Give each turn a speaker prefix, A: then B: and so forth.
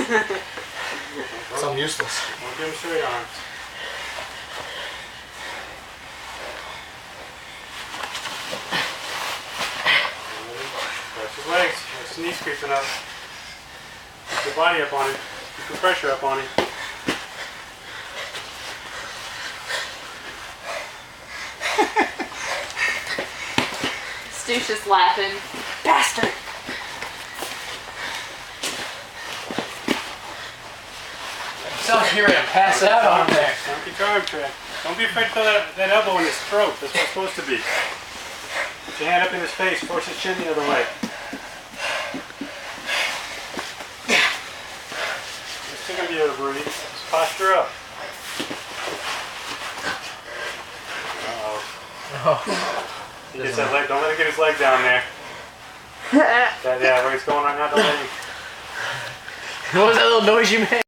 A: So I'm useless.
B: Don't give him straight arms. Stretch his legs. His knees creeping up. Keep your body up on him. Keep the pressure up on him.
C: Stu's just laughing. Bastard!
A: So here I pass out on him there.
B: Don't get your arm trapped. Don't be afraid to throw that elbow in his throat. That's what it's supposed to be. Put your hand up in his face. Force his chin the other way. You're still going to be able to breathe. Just posture up. Uh-oh. He gets that leg. Don't let him get his leg down there. Yeah, where he's going right now, don't let him.
A: What was that little noise you made?